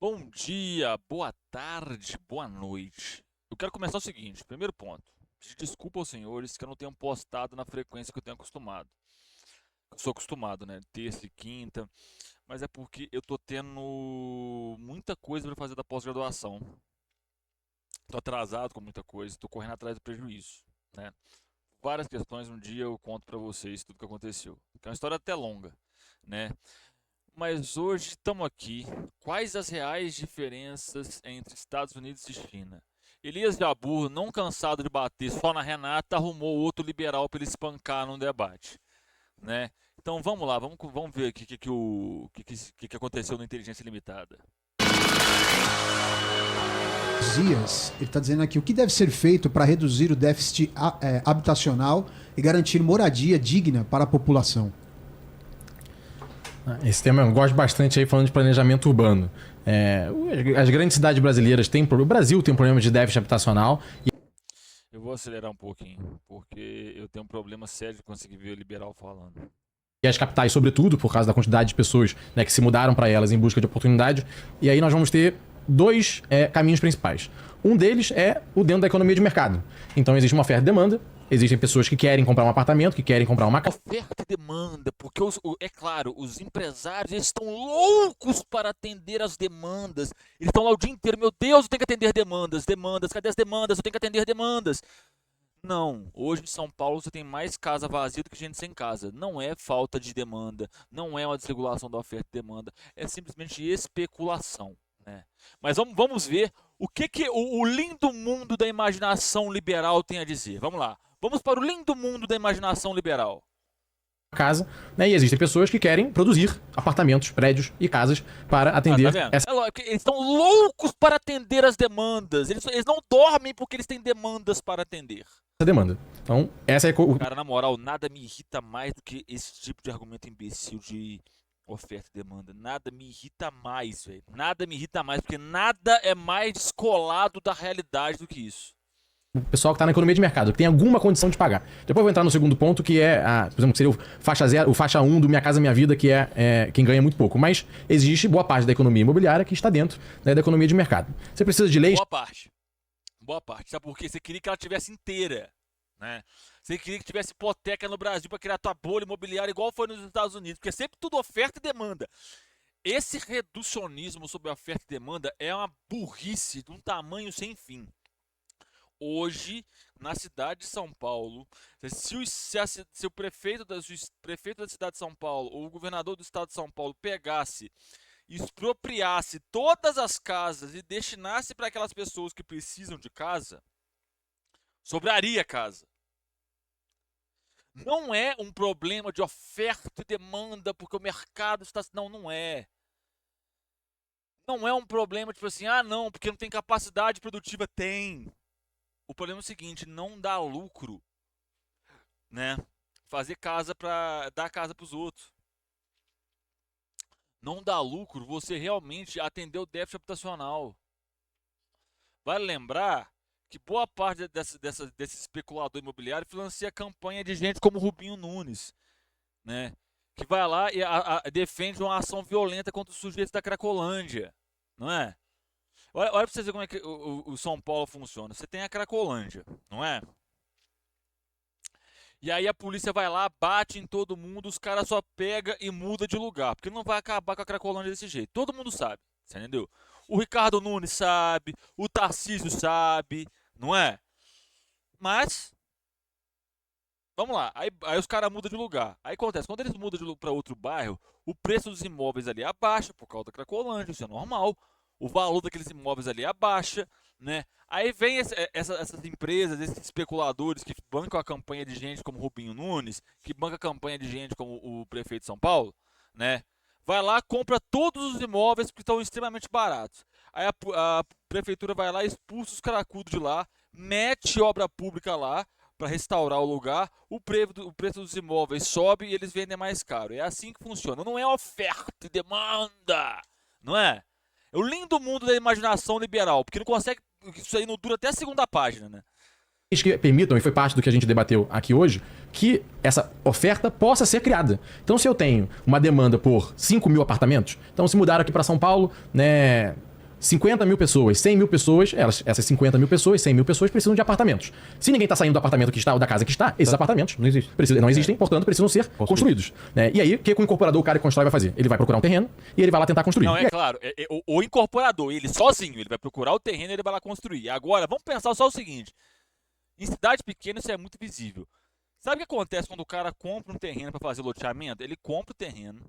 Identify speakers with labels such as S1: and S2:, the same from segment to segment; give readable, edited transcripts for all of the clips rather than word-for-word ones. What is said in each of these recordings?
S1: Bom dia, boa tarde, boa noite. Eu quero começar o seguinte, primeiro ponto. Pedir desculpa aos senhores que eu não tenho postado na frequência que eu tenho acostumado. Eu sou acostumado, né? Terça e quinta, mas é porque eu tô tendo muita coisa para fazer da pós-graduação. Tô atrasado com muita coisa, tô correndo atrás do prejuízo, né? Várias questões, um dia eu conto para vocês tudo que aconteceu. Que é uma história até longa, né? Mas hoje estamos aqui. Quais as reais diferenças entre Estados Unidos e China? Elias Jabbour, não cansado de bater só na Renata, arrumou outro liberal para ele espancar num debate, né? Então vamos lá, vamos ver aqui o que aconteceu no Inteligência Limitada.
S2: Dias, ele está dizendo aqui o que deve ser feito para reduzir o déficit habitacional e garantir moradia digna para a população.
S3: Esse tema eu gosto bastante aí falando de planejamento urbano. As grandes cidades brasileiras têm problema. O Brasil tem um problema de déficit habitacional.
S1: Eu vou acelerar um pouquinho, porque eu tenho um problema sério de conseguir ver o liberal falando.
S3: E as capitais, sobretudo, por causa da quantidade de pessoas, né, que se mudaram para elas em busca de oportunidade. E aí nós vamos ter dois caminhos principais. Um deles é o dentro da economia de mercado. Então existe uma oferta e demanda. Existem pessoas que querem comprar um apartamento, que querem comprar uma casa.
S1: Oferta e demanda, porque é claro, os empresários eles estão loucos para atender as demandas. Eles estão lá o dia inteiro, meu Deus, eu tenho que atender demandas, cadê as demandas? Eu tenho que atender demandas. Não, hoje em São Paulo você tem mais casa vazia do que gente sem casa. Não é falta de demanda, não é uma desregulação da oferta e demanda, é simplesmente especulação, né? Mas vamos ver o que o lindo mundo da imaginação liberal tem a dizer. Vamos lá. Vamos para o lindo mundo da imaginação liberal.
S3: Casa, né? E existem pessoas que querem produzir apartamentos, prédios e casas para atender essa
S1: Eles estão loucos para atender as demandas. Eles não dormem porque eles têm demandas para atender.
S3: demanda. Então, essa é
S1: Cara, na moral, nada me irrita mais do que esse tipo de argumento imbecil de oferta e demanda. Nada me irrita mais, velho. Nada me irrita mais, porque nada é mais descolado da realidade do que isso.
S3: o pessoal que está na economia de mercado, que tem alguma condição de pagar. Depois eu vou entrar no segundo ponto, que é, por exemplo, que seria o faixa 0, o faixa 1 do Minha Casa Minha Vida, que é quem ganha muito pouco. Mas existe boa parte da economia imobiliária que está dentro, né, da economia de mercado. Você precisa de leis...
S1: Boa parte. Boa parte. Sabe por quê? Você queria que ela tivesse inteira, né? Você queria que tivesse hipoteca no Brasil para criar tua bolha imobiliária igual foi nos Estados Unidos, porque é sempre tudo oferta e demanda. Esse reducionismo sobre oferta e demanda é uma burrice de um tamanho sem fim. Hoje, na cidade de São Paulo, se o prefeito da cidade de São Paulo ou o governador do estado de São Paulo pegasse, expropriasse todas as casas e destinasse para aquelas pessoas que precisam de casa, sobraria casa. Não é um problema de oferta e demanda porque o mercado está... Não, não é. Não é um problema tipo assim, não, porque não tem capacidade produtiva. Tem. O problema é o seguinte, não dá lucro, né? Fazer casa para dar casa para os outros. Não dá lucro você realmente atender o déficit habitacional. Vale lembrar que boa parte desse especulador imobiliário financia a campanha de gente como Rubinho Nunes, né? Que vai lá e defende uma ação violenta contra os sujeitos da Cracolândia, não é? Olha para você ver como é que o São Paulo funciona. Você tem a Cracolândia, não é? E aí a polícia vai lá, bate em todo mundo, os caras só pega e muda de lugar. Porque não vai acabar com a Cracolândia desse jeito. Todo mundo sabe, você entendeu? O Ricardo Nunes sabe, o Tarcísio sabe, não é? Mas, vamos lá, aí os caras mudam de lugar. Aí acontece, quando eles mudam para outro bairro, o preço dos imóveis ali abaixa por causa da Cracolândia, isso é normal. O valor daqueles imóveis ali abaixa, né? Aí vem essas empresas, esses especuladores que bancam a campanha de gente como Rubinho Nunes, que banca a campanha de gente como o prefeito de São Paulo, né? Vai lá, compra todos os imóveis que estão extremamente baratos. Aí a prefeitura vai lá, expulsa os cracudos de lá, mete obra pública lá para restaurar o lugar, o preço dos imóveis sobe e eles vendem mais caro. É assim que funciona. Não é oferta e demanda, não é? É o lindo mundo da imaginação liberal, porque não consegue, isso aí não dura até a segunda página, né?
S3: que permitam, e foi parte do que a gente debateu aqui hoje, que essa oferta possa ser criada. Então, se eu tenho uma demanda por 5 mil apartamentos, então se mudaram aqui para São Paulo, né, 50 mil pessoas, 100 mil pessoas, essas 50 mil pessoas, 100 mil pessoas precisam de apartamentos. Se ninguém está saindo do apartamento que está ou da casa que está, esses apartamentos não existem, portanto, precisam ser construídos. Né? E aí, o que o incorporador, o cara que constrói, vai fazer? Ele vai procurar um terreno e ele vai lá tentar construir.
S1: Não, é claro, o incorporador, ele sozinho, ele vai procurar o terreno e ele vai lá construir. Agora, vamos pensar só o seguinte, em cidade pequena isso é muito visível. Sabe o que acontece quando o cara compra um terreno para fazer loteamento? Ele compra o terreno,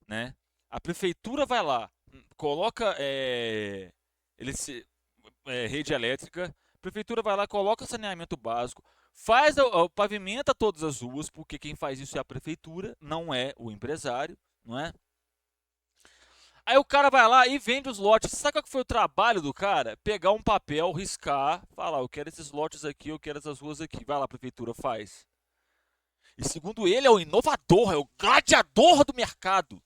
S1: né? A prefeitura vai lá, coloca rede elétrica, a prefeitura vai lá, coloca saneamento básico, pavimenta todas as ruas, porque quem faz isso é a prefeitura, não é o empresário, não é? Aí o cara vai lá e vende os lotes. Sabe qual que foi o trabalho do cara? Pegar um papel, riscar, falar, eu quero esses lotes aqui, eu quero essas ruas aqui. Vai lá, a prefeitura faz. E segundo ele, é o inovador, é o gladiador do mercado.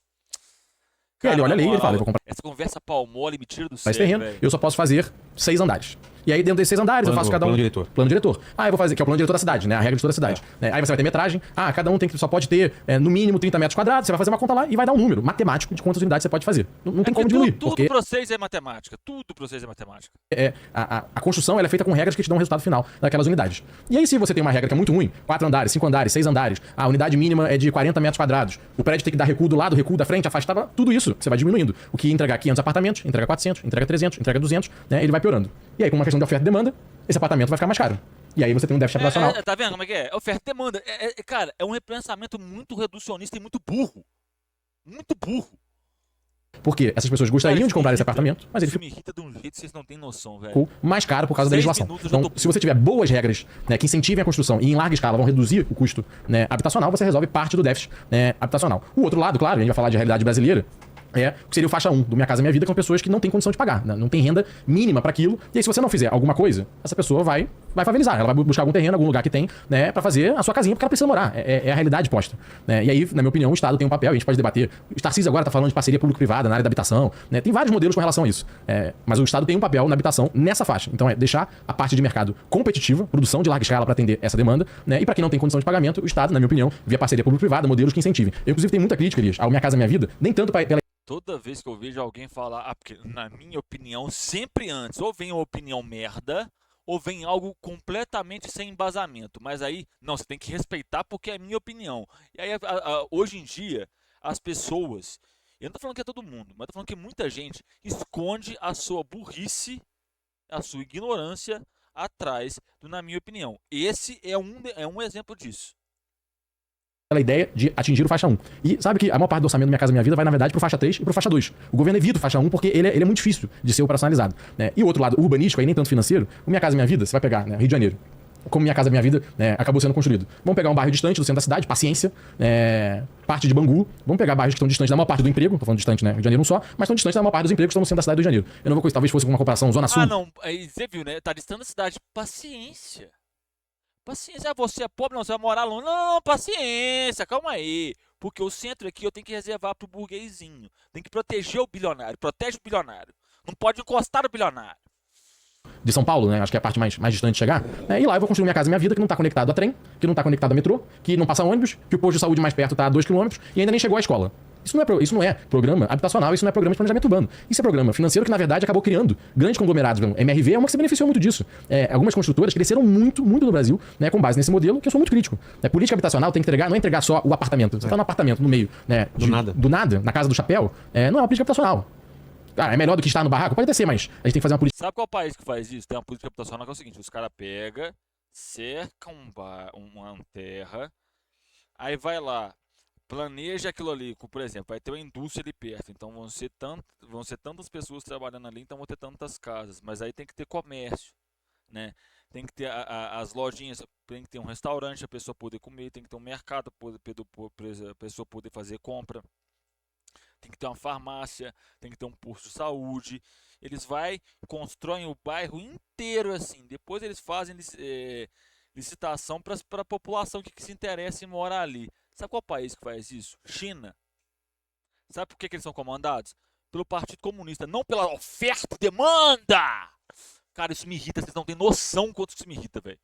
S3: Cara, ele olha ali e ele fala, eu vou comprar
S1: essa conversa pau mole me tira do
S3: esse
S1: sério,
S3: terreno,
S1: velho.
S3: eu só posso fazer 6 andares. E aí, dentro desses 6 andares, eu faço cada um. Plano diretor. Ah, eu vou fazer, que é o plano diretor da cidade, né? A regra de toda a cidade. Né? Aí você vai ter metragem. Ah, cada um só pode ter, no mínimo, 30 metros quadrados. Você vai fazer uma conta lá e vai dar um número matemático de quantas unidades você pode fazer. Não tem como diminuir.
S1: Tudo pra vocês é matemática. Tudo pra vocês é matemática.
S3: A construção ela é feita com regras que te dão o resultado final daquelas unidades. E aí, se você tem uma regra que é muito ruim, 4 andares, 5 andares, 6 andares, a unidade mínima é de 40 metros quadrados, o prédio tem que dar recuo do lado, recuo da frente, afastar, tudo isso, você vai diminuindo. O que ia entregar 500 apartamentos, entrega 400, entrega 300, entrega 200, né? Ele vai piorando. E aí, com uma questão de oferta e demanda, esse apartamento vai ficar mais caro. E aí você tem um déficit habitacional.
S1: Tá vendo como é que é? Oferta e demanda. Cara, é um repensamento muito reducionista e muito burro. Muito burro.
S3: Porque essas pessoas gostariam de comprar esse apartamento, mas ele
S1: me irrita de um jeito que vocês não têm noção, velho.
S3: ficou mais caro por causa da legislação. Então, se você tiver boas regras, né, que incentivem a construção e em larga escala vão reduzir o custo, né, habitacional, você resolve parte do déficit, né, habitacional. O outro lado, claro, a gente vai falar de realidade brasileira, que seria o faixa 1 do Minha Casa Minha Vida, que são pessoas que não têm condição de pagar, né? Não tem renda mínima para aquilo. E aí, se você não fizer alguma coisa, essa pessoa vai favelizar. Ela vai buscar algum terreno, algum lugar que tem, né, para fazer a sua casinha, porque ela precisa morar. É a realidade posta. Né? E aí, na minha opinião, o Estado tem um papel, a gente pode debater. O Tarcísio agora está falando de parceria público-privada na área da habitação. Né? Tem vários modelos com relação a isso. Mas o Estado tem um papel na habitação nessa faixa. Então, deixar a parte de mercado competitiva, produção de larga escala para atender essa demanda. Né? E para quem não tem condição de pagamento, o Estado, na minha opinião, via parceria público-privada, modelos que incentivem. Eu, inclusive, tenho muita crítica, Elias, ao Minha Casa Minha Vida, nem tanto pela
S1: Toda vez que eu vejo alguém falar, porque na minha opinião, sempre antes, ou vem uma opinião merda, ou vem algo completamente sem embasamento. Mas aí, não, você tem que respeitar porque é a minha opinião. E aí, hoje em dia, as pessoas, eu não tô falando que é todo mundo, mas tô falando que muita gente esconde a sua burrice, a sua ignorância atrás do, na minha opinião. Esse é um exemplo disso.
S3: A ideia de atingir o faixa 1. E sabe que a maior parte do orçamento do Minha Casa Minha Vida vai, na verdade, pro faixa 3 e pro faixa 2. O governo evita o faixa 1 porque ele é muito difícil de ser operacionalizado. Né? E o outro lado, urbanístico, aí nem tanto financeiro, o Minha Casa Minha Vida, você vai pegar, né, Rio de Janeiro. Como Minha Casa Minha Vida, né, acabou sendo construído. Vamos pegar um bairro distante do centro da cidade, Paciência, parte de Bangu. Vamos pegar bairros que estão distantes da maior parte do emprego. Tô falando distante, né? Rio de Janeiro não só, mas estão distantes da maior parte dos empregos que estão no centro da cidade do Rio de Janeiro. Eu não vou talvez fosse uma comparação Zona Sul.
S1: Ah, não. Aí você viu, né? Tá distante da cidade. Paciência. Paciência, você é pobre, não, você vai morar longe. Não, paciência, calma aí. Porque o centro aqui eu tenho que reservar pro burguesinho. Tem que proteger o bilionário. Protege o bilionário. Não pode encostar no bilionário.
S3: De São Paulo, né? Acho que é a parte mais distante de chegar. E lá eu vou construir Minha Casa Minha Vida, que não tá conectado a trem, que não tá conectado a metrô, que não passa ônibus, que o posto de saúde mais perto tá a 2 km e ainda nem chegou à escola. Isso não é programa habitacional, isso não é programa de planejamento urbano. Isso é programa financeiro que, na verdade, acabou criando grandes conglomerados. MRV é uma que se beneficiou muito disso. Algumas construtoras cresceram muito no Brasil, né, com base nesse modelo, que eu sou muito crítico. Política habitacional tem que entregar, não é entregar só o apartamento. Você tá no apartamento, no meio, né, do nada, na casa do chapéu, não é uma política habitacional. Cara, é melhor do que estar no barraco? Pode até ser, mas a gente tem que fazer uma política.
S1: Sabe qual país que faz isso? Tem uma política habitacional que é o seguinte: os caras pegam, cercam uma terra, aí vai lá, planeja aquilo ali, por exemplo, vai ter uma indústria ali perto, então vão ser tantas pessoas trabalhando ali, então vão ter tantas casas, mas aí tem que ter comércio, né? Tem que ter as lojinhas, tem que ter um restaurante, a pessoa poder comer, tem que ter um mercado, a pessoa poder fazer compra. Tem que ter uma farmácia, tem que ter um posto de saúde. Eles constroem o bairro inteiro assim. Depois eles fazem licitação para a população que se interessa em morar ali. Sabe qual país que faz isso? China. Sabe por que eles são comandados? Pelo Partido Comunista, não pela oferta e demanda. Cara, isso me irrita, vocês não têm noção quanto isso me irrita, velho.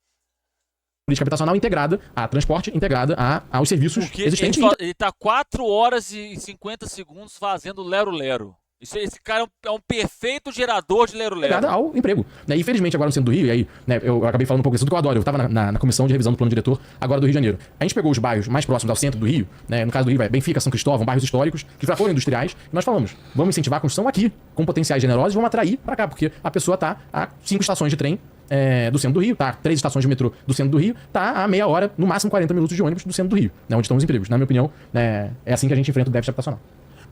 S3: Política habitacional integrada a transporte, integrada aos serviços
S1: porque
S3: existentes.
S1: Ele tá 4 horas e 50 segundos fazendo lero-lero. Esse cara é um perfeito gerador de lero-lero.
S3: Ligada ao emprego. Né? Infelizmente, agora no centro do Rio, e aí, né, eu acabei falando um pouco disso do que eu adoro. Eu estava na comissão de revisão do plano diretor agora do Rio de Janeiro. A gente pegou os bairros mais próximos ao centro do Rio, né, no caso do Rio, Benfica, São Cristóvão, bairros históricos, que já foram industriais, e nós falamos, vamos incentivar a construção aqui, com potenciais generosos, e vamos atrair para cá, porque a pessoa tá a 5 estações de trem do centro do Rio, tá? 3 estações de metrô do centro do Rio, tá a meia hora, no máximo 40 minutos de ônibus do centro do Rio, né, onde estão os empregos. Na minha opinião, é assim que a gente enfrenta o déficit habitacional.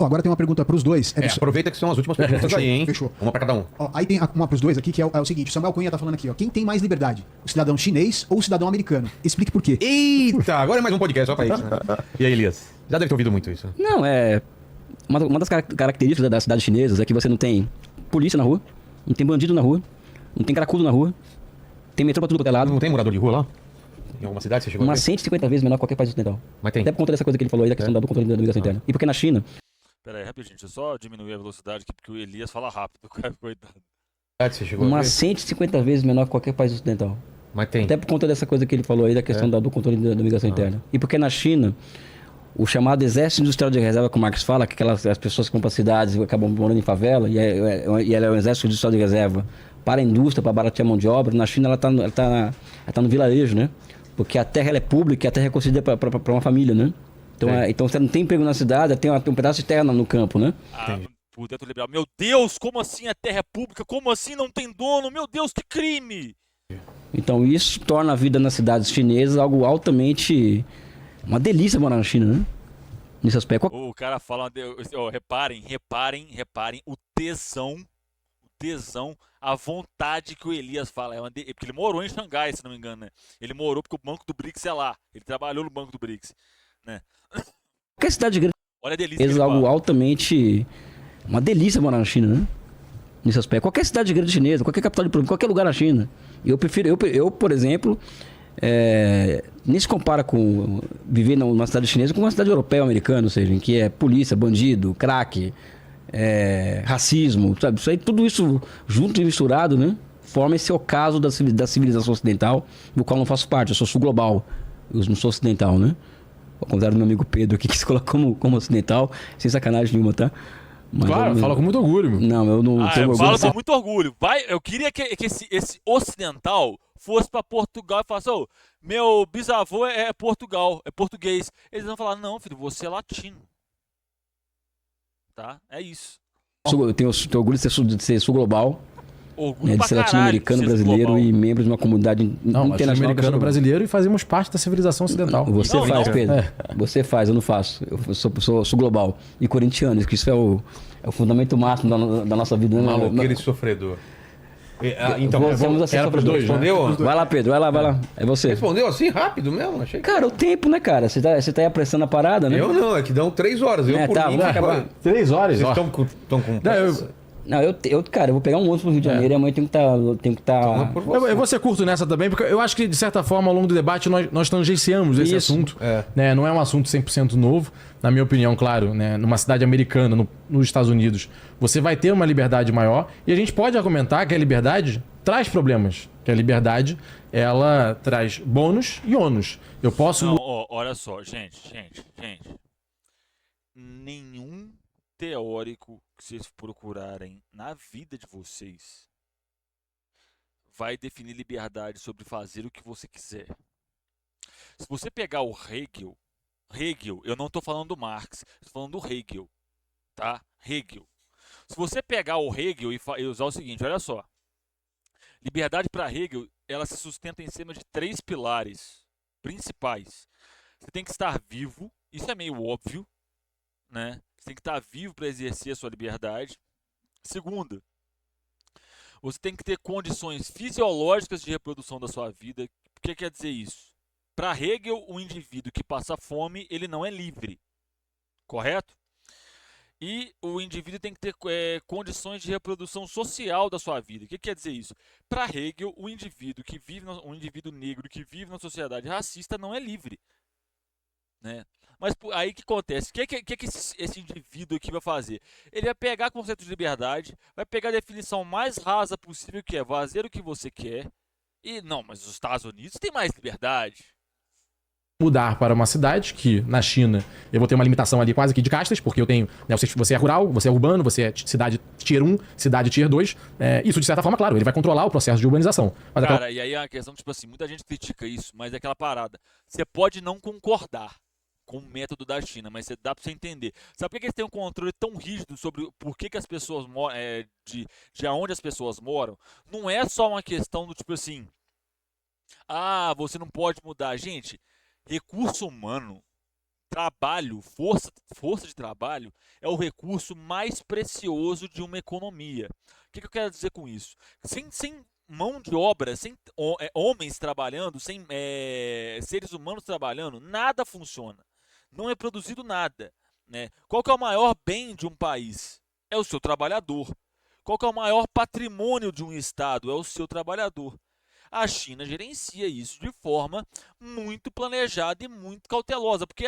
S2: Ó, agora tem uma pergunta pros dois.
S4: Aproveita que são as últimas perguntas aí, hein?
S2: Fechou.
S4: Uma pra cada um.
S2: Ó, aí tem uma pros dois aqui, que é o seguinte, o Samuel Cunha tá falando aqui, ó. Quem tem mais liberdade? O cidadão chinês ou o cidadão americano? Explique por quê.
S4: Eita, agora é mais um podcast só pra isso. E aí, Elias? Já deve ter ouvido muito isso.
S5: Não, uma das características das cidades chinesas é que você não tem polícia na rua, não tem bandido na rua, não tem cracudo na rua, tem metrô pra tudo quanto é lado.
S4: Não tem morador de rua lá? Em alguma cidade você chegou a
S5: Umas
S4: ver?
S5: 150 vezes menor que qualquer país ocidental.
S4: Mas tem.
S5: Até por conta dessa coisa que ele falou aí, da questão do controle da migração interna. E porque na China,
S1: Pera aí, rapidinho, deixa eu só diminuir a velocidade aqui, porque o Elias fala rápido, cara, coitado.
S4: Você chegou a
S5: umas
S4: ver?
S5: 150 vezes menor que qualquer país ocidental.
S4: Mas tem.
S5: Até por conta dessa coisa que ele falou aí, da questão do controle da migração interna. E porque na China, o chamado exército industrial de reserva, como o Marx fala, que as pessoas que vão para cidades e acabam morando em favela, e ela é um exército industrial de reserva para a indústria, para baratear a mão de obra. Na China ela tá no vilarejo, né? Porque a terra ela é pública e a terra é concedida para uma família, né? Então você não tem emprego na cidade, tem um pedaço de terra no campo, né?
S1: Por dentro liberal. Meu Deus, como assim a terra é pública? Como assim não tem dono? Meu Deus, que crime!
S5: Então isso torna a vida nas cidades chinesas algo altamente... uma delícia morar na China, né? Nesse aspecto.
S1: O cara fala, reparem o tesão, a vontade que o Elias fala. Porque ele morou em Xangai, se não me engano, né? Ele morou porque o Banco do BRICS é lá. Ele trabalhou no Banco do BRICS, né?
S5: Qualquer cidade grande
S1: Olha a delícia que
S5: é
S1: ele
S5: algo
S1: fala.
S5: altamente... uma delícia morar na China, né? Nesse aspecto. Qualquer cidade grande chinesa, qualquer capital de província, qualquer lugar na China. Eu, por exemplo, nem se compara com viver numa cidade chinesa com uma cidade europeia ou americana, ou seja, em que é polícia, bandido, crack, racismo, sabe? Isso aí, tudo isso junto e misturado, né? Forma esse ocaso da civilização ocidental, do qual eu não faço parte. Eu sou sul global, eu não sou ocidental, né? Ao contrário do meu amigo Pedro aqui, que se coloca como ocidental, sem sacanagem nenhuma, tá? Mas
S3: Claro, fala com muito orgulho, meu.
S5: Não, eu não tenho
S1: Eu
S5: orgulho.
S1: falo com muito orgulho. Eu queria que esse ocidental fosse pra Portugal e falasse, meu bisavô é Portugal, é português. Eles vão falar, não, filho, você é latino. Tá? É isso.
S5: Eu tenho orgulho de ser sul global,
S1: Orgulho
S5: de
S1: pra
S5: ser
S1: caralho
S5: latino-americano,
S1: de ser
S5: brasileiro
S1: global.
S5: e membro de uma comunidade
S3: Não,
S5: internacional.
S3: latino-americano brasileiro e fazemos parte da civilização ocidental.
S5: Você
S1: Não,
S5: faz,
S1: não.
S5: Pedro. Você faz, eu não faço. Eu sou global. E corintiano, que isso é o fundamento máximo da nossa vida. Né?
S4: Maloqueiro e sofredor. Então,
S5: Vamos assim,
S3: era pros dois, né?
S4: respondeu?
S5: Vai lá, Pedro, vai lá. É você.
S4: Respondeu assim rápido mesmo? Achei que...
S5: Cara, o tempo, né, cara? Você tá aí apressando a parada, né?
S4: Eu não, é que dão 3 horas. Eu por
S5: tá,
S4: mim,
S5: vamos acabar.
S3: 3 horas,
S4: Vocês
S3: ó.
S4: estão com
S3: Não, eu-
S4: pressa?
S5: Não, cara, eu vou pegar um ônibus pro Rio de Janeiro e amanhã eu tenho que estar.
S4: Toma por você.
S3: Eu vou ser curto nessa também, porque eu acho que, de certa forma, ao longo do debate, nós tangenciamos esse
S5: Isso.
S3: assunto.
S4: É.
S3: Né? Não é um assunto 100% novo. Na minha opinião, claro, né? Numa cidade americana, nos Estados Unidos, você vai ter uma liberdade maior. E a gente pode argumentar que a liberdade traz problemas. Que a liberdade, ela traz bônus e ônus. Eu posso...
S1: Não, olha só, gente. Nenhum teórico que vocês procurarem na vida de vocês vai definir liberdade sobre fazer o que você quiser. Se você pegar o Hegel, eu não estou falando do Marx, estou falando do Hegel, tá? Hegel. Se você pegar o Hegel e usar o seguinte, olha só. Liberdade para Hegel, ela se sustenta em cima de 3 pilares principais. Você tem que estar vivo, isso é meio óbvio, né? Você tem que estar vivo para exercer a sua liberdade. Segunda, você tem que ter condições fisiológicas de reprodução da sua vida. O que quer dizer isso? Para Hegel, o indivíduo que passa fome, ele não é livre, correto? E o indivíduo tem que ter condições de reprodução social da sua vida. O que quer dizer isso? Para Hegel, o indivíduo negro que vive na sociedade racista não é livre, né? Mas aí o que acontece? O que esse indivíduo aqui vai fazer? Ele vai pegar o conceito de liberdade, vai pegar a definição mais rasa possível, que é fazer o que você quer. E não, mas os Estados Unidos têm mais liberdade.
S3: mudar para uma cidade que, na China, eu vou ter uma limitação ali quase que de castas, porque eu tenho, né, você é rural, você é urbano, você é cidade Tier 1, cidade Tier 2. Isso, de certa forma, claro, ele vai controlar o processo de urbanização. Mas
S1: Cara, e aí é uma questão, tipo assim, muita gente critica isso, mas é aquela parada. Você pode não concordar com o método da China, mas dá pra você entender. Sabe por que eles têm um controle tão rígido sobre por que as pessoas moram, de aonde as pessoas moram? Não é só uma questão do tipo assim, ah, você não pode mudar. Gente, recurso humano, trabalho, força de trabalho é o recurso mais precioso de uma economia. O que eu quero dizer com isso? Sem mão de obra, sem homens trabalhando, sem seres humanos trabalhando, nada funciona. Não é produzido nada, né? Qual que é o maior bem de um país? É o seu trabalhador. Qual que é o maior patrimônio de um estado? É o seu trabalhador. A China gerencia isso de forma muito planejada e muito cautelosa, porque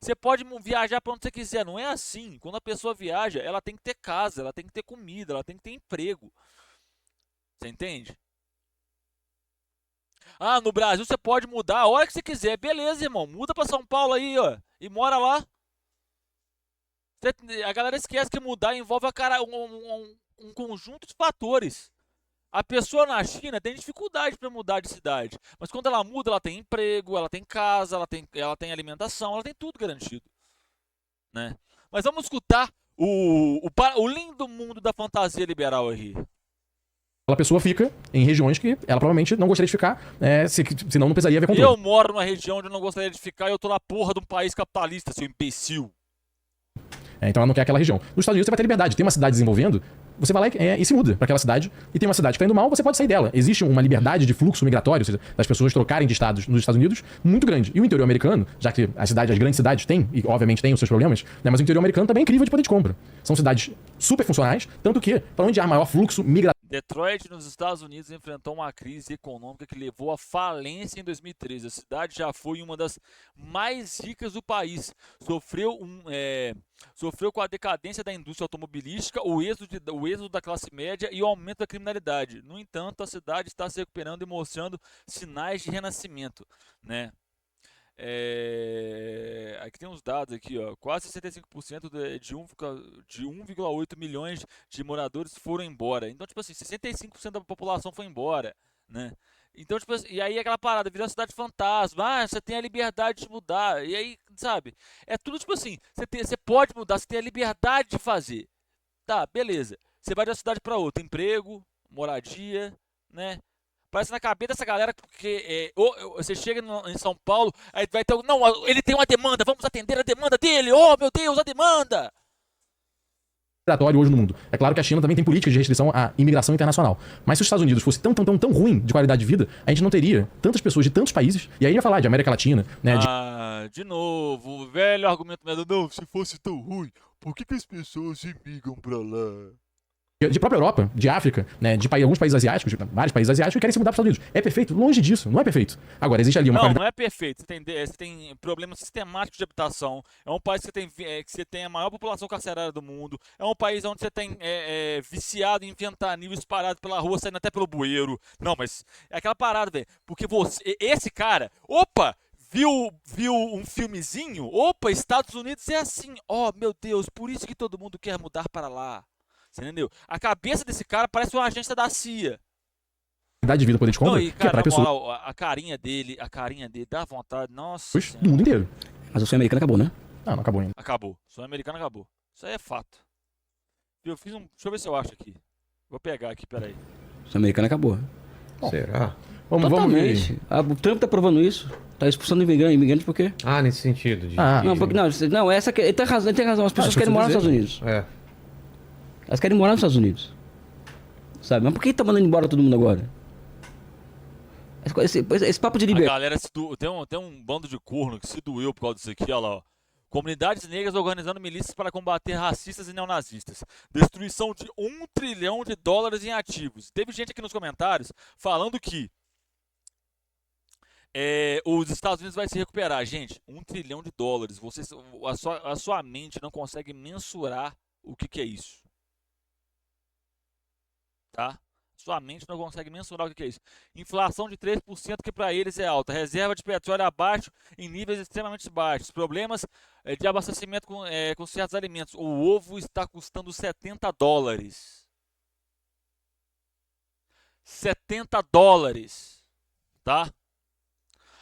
S1: você pode viajar para onde você quiser, não é assim. Quando a pessoa viaja, ela tem que ter casa, ela tem que ter comida, ela tem que ter emprego. Você entende? Ah, no Brasil você pode mudar a hora que você quiser. Beleza, irmão. Muda para São Paulo aí, ó. E mora lá. A galera esquece que mudar envolve um conjunto de fatores. A pessoa na China tem dificuldade para mudar de cidade. Mas quando ela muda, ela tem emprego, ela tem casa, ela tem alimentação, ela tem tudo garantido. Né? Mas vamos escutar o lindo mundo da fantasia liberal aí.
S3: aquela pessoa fica em regiões que ela provavelmente não gostaria de ficar, senão não precisaria haver controle.
S1: Eu moro numa região onde eu não gostaria de ficar e eu tô na porra de um país capitalista, seu imbecil.
S3: Então ela não quer aquela região. Nos Estados Unidos você vai ter liberdade. Tem uma cidade desenvolvendo, você vai lá e se muda para aquela cidade. E tem uma cidade que está indo mal, você pode sair dela. Existe uma liberdade de fluxo migratório, ou seja, das pessoas trocarem de estados nos Estados Unidos, muito grande. E o interior americano, já que as grandes cidades têm, e obviamente têm os seus problemas, né, mas o interior americano também é incrível de poder de compra. São cidades super funcionais, tanto que, para onde há maior fluxo migratório,
S1: Detroit, nos Estados Unidos, enfrentou uma crise econômica que levou à falência em 2013. A cidade já foi uma das mais ricas do país. Sofreu com a decadência da indústria automobilística, o êxodo da classe média e o aumento da criminalidade. No entanto, a cidade está se recuperando e mostrando sinais de renascimento, né? Aqui tem uns dados aqui, ó. Quase 65% de 1,8 milhões de moradores foram embora. Então, tipo assim, 65% da população foi embora, né? Então, tipo assim, e aí aquela parada, virou uma cidade fantasma. Ah, você tem a liberdade de mudar. E aí, sabe? É tudo tipo assim, você pode mudar, você tem a liberdade de fazer. Tá, beleza. Você vai de uma cidade para outra, emprego, moradia, né? Parece na cabeça dessa galera que você chega em São Paulo, aí vai ter. Não, ele tem uma demanda, vamos atender a demanda dele. Oh, meu Deus, a demanda!
S3: hoje no mundo. É claro que a China também tem políticas de restrição à imigração internacional. Mas se os Estados Unidos fosse tão ruim de qualidade de vida, a gente não teria tantas pessoas de tantos países, e aí ia falar de América Latina, né?
S1: De novo, o velho argumento mesmo. Não, se fosse tão ruim, por que as pessoas imigram pra lá?
S3: De própria Europa, de África, né, de alguns países asiáticos, vários países asiáticos que querem se mudar para os Estados Unidos. É perfeito? Longe disso, não é perfeito. Agora, existe ali uma
S1: Não é perfeito. Você tem problemas sistemáticos de habitação. É um país que você tem a maior população carcerária do mundo. É um país onde você tem viciado em fentanil espalhado pela rua, saindo até pelo bueiro. Não, mas é aquela parada, velho. Porque esse cara, viu um filmezinho? Opa, Estados Unidos é assim. Oh, meu Deus, por isso que todo mundo quer mudar para lá. Você entendeu? A cabeça desse cara parece uma agência da CIA.
S3: qualidade de vida, poder de compra,
S1: Não, e,
S3: que é
S1: cara,
S3: para
S1: na
S3: pessoas
S1: moral, a carinha dele dá vontade. Nossa
S3: do mundo inteiro.
S5: Mas o sonho americano acabou, né?
S3: Não acabou ainda.
S1: Acabou. Sonho americano acabou. Isso aí é fato. Deixa eu ver se eu acho aqui. Vou pegar aqui, peraí.
S5: O sonho americano acabou.
S4: Será?
S3: Vamos
S5: Totalmente.
S3: ver.
S5: O Trump tá provando isso. Tá expulsando imigrantes por quê?
S4: Ah, nesse sentido.
S5: Não, ele tem razão. As pessoas querem morar nos Estados Unidos. Elas querem morar nos Estados Unidos. Sabe? Mas por que tá mandando embora todo mundo agora? Esse papo de
S1: A
S5: liberdade.
S1: galera tem um bando de corno que se doeu por causa disso aqui, olha lá, ó. Comunidades negras organizando milícias para combater racistas e neonazistas. Destruição de $1 trilhão em ativos. Teve gente aqui nos comentários falando que os Estados Unidos vai se recuperar. Gente, $1 trilhão. A sua mente não consegue mensurar o que é isso. Tá? Sua mente não consegue mensurar o que é isso. Inflação de 3%, que para eles é alta. Reserva de petróleo abaixo em níveis extremamente baixos. Problemas de abastecimento com certos alimentos. O ovo está custando $70. $70, tá?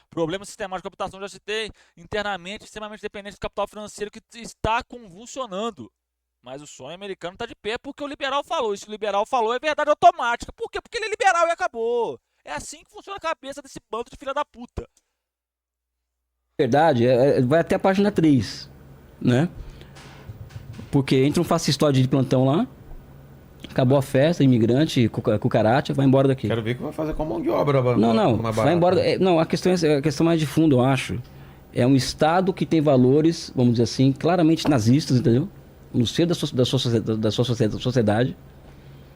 S1: Problema sistemático de captação, já citei. Internamente, extremamente dependente do capital financeiro que está convulsionando. Mas o sonho americano está de pé porque o liberal falou. E se o liberal falou, é verdade automática. Por quê? Porque ele é liberal e acabou. É assim que funciona a cabeça desse bando de filha da puta.
S5: Verdade, vai até a página 3, né? Porque entra um fascistóide de plantão lá, acabou a festa, imigrante, cucaracha, vai embora daqui.
S4: Quero ver o que vai fazer com a mão de obra.
S5: Não,
S4: mais
S5: vai
S4: barata.
S5: embora. Não, a questão é a questão mais de fundo, eu acho. É um Estado que tem valores, vamos dizer assim, claramente nazistas, entendeu? No seio da sua sociedade,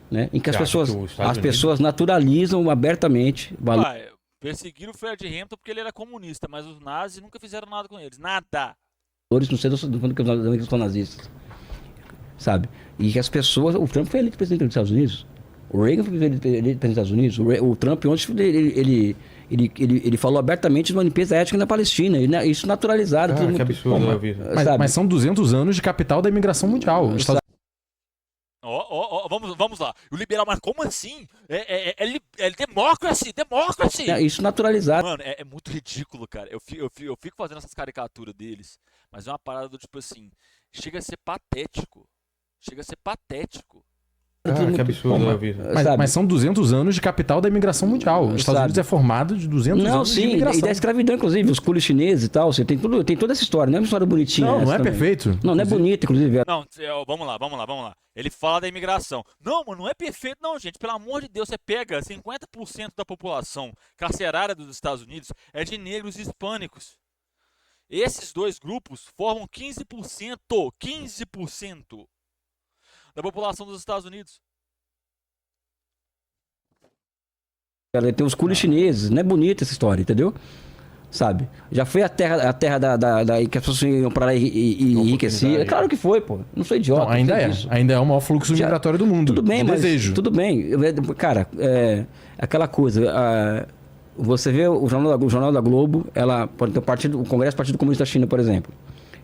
S5: né? Em que
S4: Você acha que os Estados
S5: as pessoas naturalizam abertamente valores.
S1: Perseguiram o Fred Hampton porque ele era comunista, mas os nazis nunca fizeram nada com eles. Nada.
S5: No seio do fundo que os são nazistas. Sabe? E que as pessoas. O Trump foi eleito presidente dos Estados Unidos. O Reagan foi eleito presidente dos Estados Unidos. O Trump ontem ele falou abertamente de uma limpeza étnica na Palestina. E isso naturalizado.
S4: Ah, que absurdo, eu vi.
S3: Mas são 200 anos de capital da imigração mundial. Os Estados
S1: Vamos lá. O liberal, mas como assim? É democracy, democracy.
S5: Isso naturalizado.
S1: Mano, é muito ridículo, cara. Eu fico fazendo essas caricaturas deles, mas é uma parada do tipo assim, chega a ser patético. Chega a ser patético.
S4: Que absurdo, eu vi.
S3: Mas são 200 anos de capital da imigração mundial. Os Estados Unidos é formado de 200
S5: Não,
S3: anos de
S5: sim,
S3: imigração.
S5: e da escravidão, inclusive, os culos chineses e tal. Você tem toda essa história, não é uma história bonitinha.
S3: Não, não é
S5: também.
S3: perfeito.
S5: Não é bonita, inclusive.
S1: Não, vamos lá. Ele fala da imigração. Não, mano, não é perfeito não, gente. Pelo amor de Deus, você pega 50% da população carcerária dos Estados Unidos é de negros e hispânicos. Esses dois grupos formam 15% da população dos Estados Unidos.
S5: Tem os culos chineses, não é bonita essa história, entendeu? Sabe? Já foi a terra que as pessoas iam pra lá e enriqueciam. Claro que foi, pô. Não sou idiota.
S3: Não, ainda é.
S5: Isso.
S3: Ainda é o maior fluxo migratório do mundo.
S5: Tudo bem, mas
S3: desejo.
S5: tudo bem. Cara, aquela coisa. Você vê o Jornal da Globo, ela pode ter o Congresso do Partido Comunista da China, por exemplo,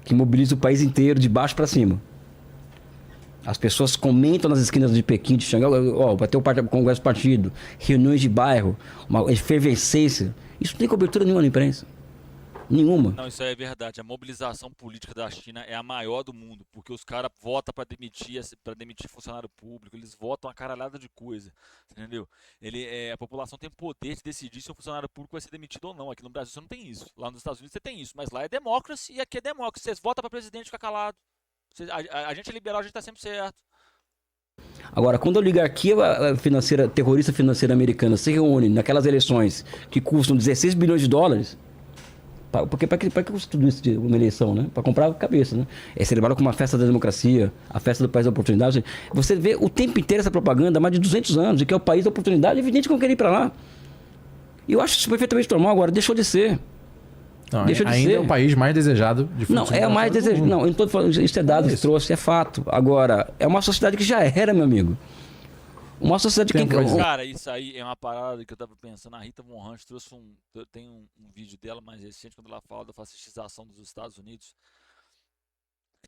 S5: que mobiliza o país inteiro de baixo para cima. As pessoas comentam nas esquinas de Pequim, de Xangai, vai ter o Congresso do Partido, reuniões de bairro, uma efervescência. Isso não tem cobertura nenhuma na imprensa. Nenhuma.
S1: Não, isso aí é verdade. A mobilização política da China é a maior do mundo, porque os caras votam para demitir funcionário público, eles votam uma caralhada de coisa, entendeu? A população tem poder de decidir se um funcionário público vai ser demitido ou não. Aqui no Brasil você não tem isso. Lá nos Estados Unidos você tem isso, mas lá é democracia e aqui é democracia. Vocês votam para presidente e fica calado. A gente é liberal, a gente tá sempre certo.
S5: Agora, quando a oligarquia financeira, terrorista financeira americana se reúne naquelas eleições que custam 16 bilhões de dólares, porque para que custa tudo isso de uma eleição, né? Para comprar a cabeça, né? É celebrado como uma festa da democracia, a festa do país da oportunidade. Você vê o tempo inteiro essa propaganda há mais de 200 anos, de que é o país da oportunidade, é evidente que vão querer ir para lá. E eu acho isso perfeitamente normal, agora deixou de ser.
S3: Não, ainda é o país mais desejado de fluxo
S5: migratório. Não, é o mais desejado. Não, eu não estou falando isso é dado que trouxe, é fato. Agora, é uma sociedade que já era, meu amigo. Uma sociedade que...
S1: Cara, isso aí é uma parada que eu tava pensando. A Rita Von Hunt trouxe tem um vídeo dela mais recente, quando ela fala da fascistização dos Estados Unidos.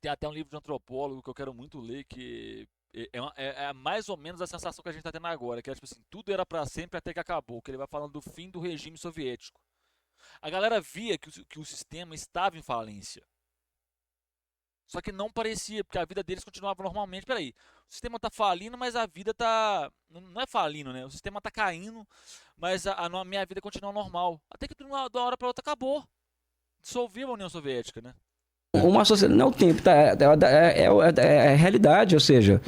S1: Tem até um livro de antropólogo que eu quero muito ler, que é mais ou menos a sensação que a gente tá tendo agora, que é tipo assim, tudo era pra sempre até que acabou, que ele vai falando do fim do regime soviético. A galera via que o sistema estava em falência. Só que não parecia, porque a vida deles continuava normalmente. Peraí, o sistema tá falindo, mas a vida tá... Não é falindo, né? O sistema tá caindo, mas a minha vida continua normal. Até que de uma hora pra outra acabou. Dissolveu a União Soviética, né?
S5: Uma sociedade... Não é o tempo, tá? É a realidade, ou seja...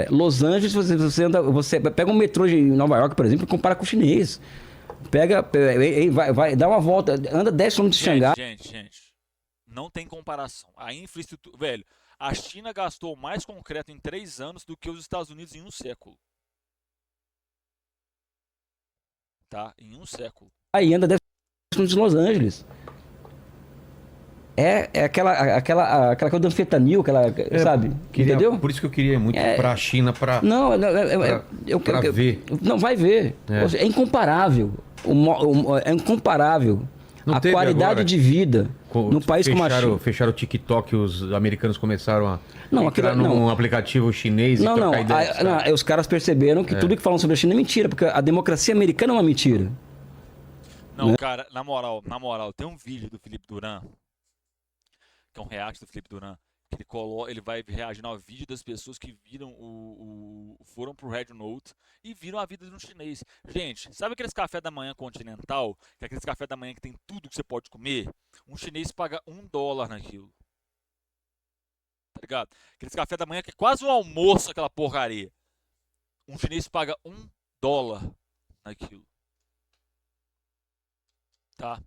S5: Los Angeles, você pega um metrô em Nova York, por exemplo, e compara com o chinês. Vai dar uma volta, anda 10 km de Xangai.
S1: Gente, não tem comparação. A infraestrutura, velho, a China gastou mais concreto em 3 anos do que os Estados Unidos em 1 século. Tá? Em 1 século.
S5: Aí anda 10 km de Los Angeles. É aquela coisa do anfetanil, sabe? Entendeu?
S4: Por isso que eu queria muito pra China, pra...
S5: Não,
S4: pra ver.
S5: Não, vai ver. É incomparável. É incomparável.
S4: Não
S5: A
S4: teve
S5: qualidade
S4: agora
S5: de vida num país como a China.
S4: Fecharam o TikTok, os americanos começaram a
S5: Não,
S4: entrar num aplicativo chinês e trocar ideias.
S5: Não, os caras perceberam que tudo que falam sobre a China é mentira, porque a democracia americana é uma mentira.
S1: Não, cara, na moral, tem um vídeo do Felipe Duran, que é um react do Felipe Duran, que ele vai reagindo ao vídeo das pessoas que viram foram pro Red Note e viram a vida de um chinês. Gente, sabe aqueles café da manhã continental? Que é aqueles café da manhã que tem tudo que você pode comer? Um chinês paga $1 naquilo. Tá ligado? Aqueles café da manhã que é quase um almoço, aquela porcaria. Um chinês paga $1 naquilo. Tá?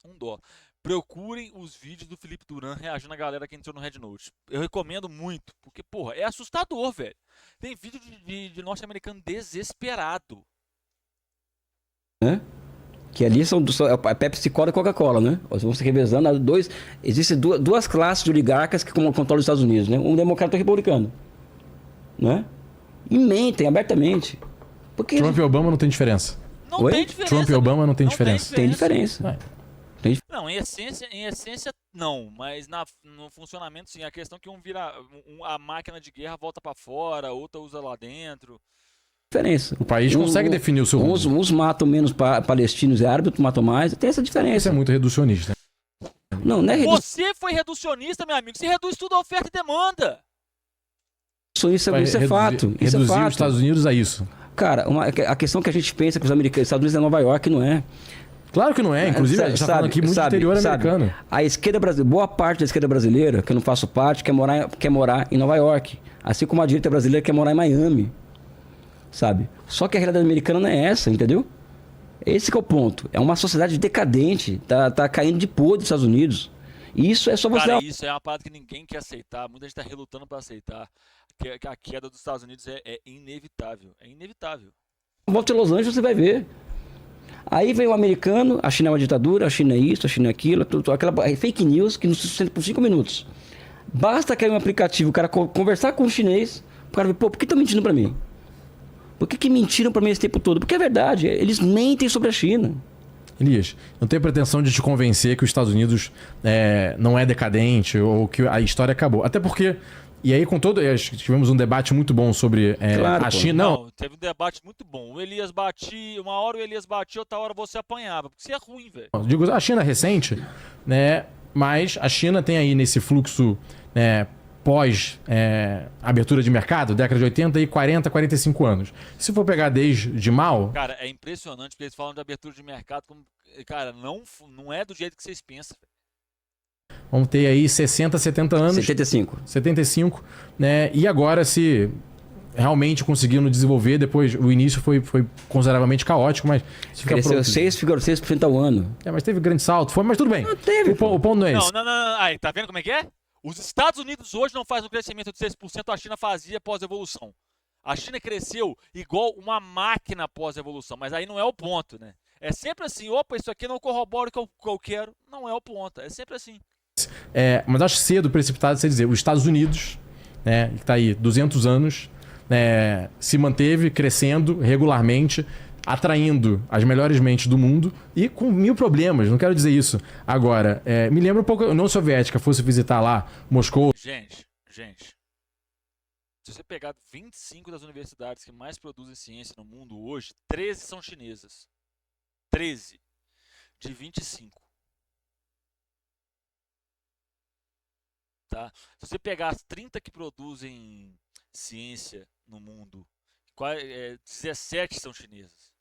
S1: $1. Procurem os vídeos do Felipe Duran reagindo a galera que entrou no Red Note. Eu recomendo muito, porque, porra, é assustador, velho. Tem vídeo de norte-americano desesperado.
S5: Que ali são a Pepsi Cola e Coca-Cola, né? Nós vamos se revezando. Existem duas classes de oligarcas que controlam os Estados Unidos, né? Um democrata e um republicano. Né? E mentem abertamente. Porque
S3: Trump e Obama não tem diferença.
S1: Não tem diferença.
S3: Trump e Obama não tem diferença.
S5: tem diferença.
S1: Não, em essência não, mas no funcionamento sim. A questão é que a máquina de guerra volta pra fora, outra usa lá dentro.
S5: Diferença.
S3: O país consegue definir o seu rumo.
S5: Uns matam menos palestinos e árabes, outros matam mais. Tem essa diferença.
S3: Isso é muito reducionista.
S5: Não é
S1: Você foi reducionista, meu amigo. Você reduz tudo a oferta e demanda.
S5: Isso é fato. Isso é
S3: reduzir
S5: fato.
S3: os Estados Unidos a isso.
S5: Cara, a questão que a gente pensa que os Estados Unidos é Nova York, não é.
S3: Claro que não é. Inclusive, a gente está falando aqui muito interior americano.
S5: A esquerda brasileira, boa parte da esquerda brasileira, que eu não faço parte, quer morar em Nova York. Assim como a direita brasileira quer morar em Miami. Sabe? Só que a realidade americana não é essa, entendeu? Esse que é o ponto. É uma sociedade decadente. Tá caindo de podre dos Estados Unidos. E isso é só você...
S1: Cara, isso é uma parada que ninguém quer aceitar. Muita gente tá relutando para aceitar. Que a queda dos Estados Unidos é inevitável. É inevitável.
S5: Volte a Los Angeles, você vai ver. Aí vem o americano, a China é uma ditadura, a China é isso, a China é aquilo, aquela fake news que nos sustenta por 5 minutos. Basta cair um aplicativo, o cara conversar com o chinês, o cara ver, pô, por que estão mentindo pra mim? Por que mentiram pra mim esse tempo todo? Porque é verdade, eles mentem sobre a China.
S3: Elias, não tenho pretensão de te convencer que os Estados Unidos não é decadente ou que a história acabou. Até porque, e aí com todo... Tivemos um debate muito bom sobre
S5: claro,
S3: a China.
S1: Não, teve um debate muito bom. O Elias batia, uma hora o Elias batia, outra hora você apanhava. Porque você é ruim, velho.
S3: Digo, a China é recente, né? Mas a China tem aí nesse fluxo pós abertura de mercado, década de 80 e 40, 45 anos. Se for pegar desde Mao...
S1: Cara, é impressionante porque eles falam de abertura de mercado como... Cara, não é do jeito que vocês pensam.
S3: Vamos ter aí 60, 70 anos. 75, né? E agora, se realmente conseguindo desenvolver, depois o início foi consideravelmente caótico, mas...
S5: Cresceu 6,6% ao ano.
S3: Mas teve grande salto, mas tudo bem.
S5: Não teve.
S3: O ponto não é esse.
S1: Não. Aí, tá vendo como é que é? Os Estados Unidos hoje não fazem um crescimento de 6%, a China fazia pós-evolução. A China cresceu igual uma máquina pós-evolução, mas aí não é o ponto, né? É sempre assim, opa, isso aqui não corrobora o que eu quero. Não é o ponto, é sempre assim.
S3: Mas acho cedo, precipitado, você dizer, os Estados Unidos, né, que está aí 200 anos, se manteve crescendo regularmente, atraindo as melhores mentes do mundo e com 1000 problemas, não quero dizer isso. Agora, me lembra um pouco, a União Soviética fosse visitar lá Moscou.
S1: Gente, se você pegar 25 das universidades que mais produzem ciência no mundo hoje, 13 são chinesas. 13 de 25. Tá? Se você pegar as 30 que produzem ciência no mundo, 17 são chinesas.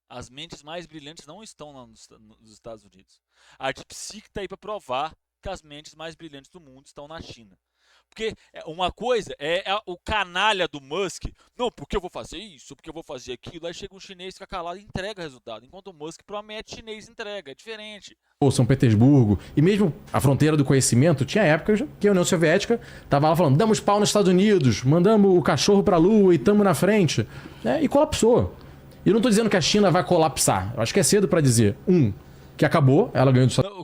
S1: As mentes mais brilhantes não estão nos Estados Unidos. A DeepSeek está aí para provar que as mentes mais brilhantes do mundo estão na China. Porque uma coisa é o canalha do Musk. Não, porque eu vou fazer isso, porque eu vou fazer aquilo. Aí chega um chinês, fica calado e entrega o resultado. Enquanto o Musk promete, chinês entrega. É diferente.
S3: Ou São Petersburgo, e mesmo a fronteira do conhecimento, tinha épocas que a União Soviética estava lá falando, damos pau nos Estados Unidos, mandamos o cachorro para a Lua e estamos na frente. E colapsou. E eu não estou dizendo que a China vai colapsar. Eu acho que é cedo para dizer. que acabou, ela ganhou dos
S1: Não,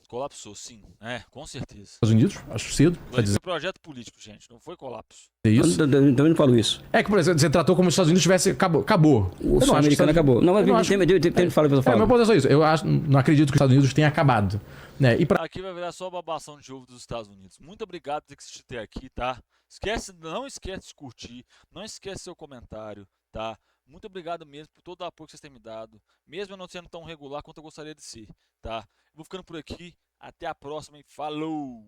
S1: colapsou, sim, com certeza.
S3: Estados Unidos, acho cedo pra
S1: Foi
S3: dizer
S1: projeto político, gente, não foi colapso.
S3: isso.
S5: Também não falo isso.
S3: É que, por exemplo, você tratou como se os Estados Unidos tivesse. Acabou.
S5: O
S3: Eu não
S5: sonho
S3: acho que os
S5: americano
S3: Estados-
S5: acabou. Não, mas
S3: eu não acho-
S5: tem fala, depois eu
S3: É, meu
S5: falo.
S3: ponto é só isso. Eu não acredito que os Estados Unidos tenha acabado. Né? E pra
S1: Aqui vai virar só babação de ovo dos Estados Unidos. Muito obrigado por ter assistido até aqui, tá? Não esquece de curtir, não esquece seu comentário, tá? Muito obrigado mesmo por todo o apoio que vocês têm me dado, mesmo eu não sendo tão regular quanto eu gostaria de ser, tá? Eu vou ficando por aqui, até a próxima e falou!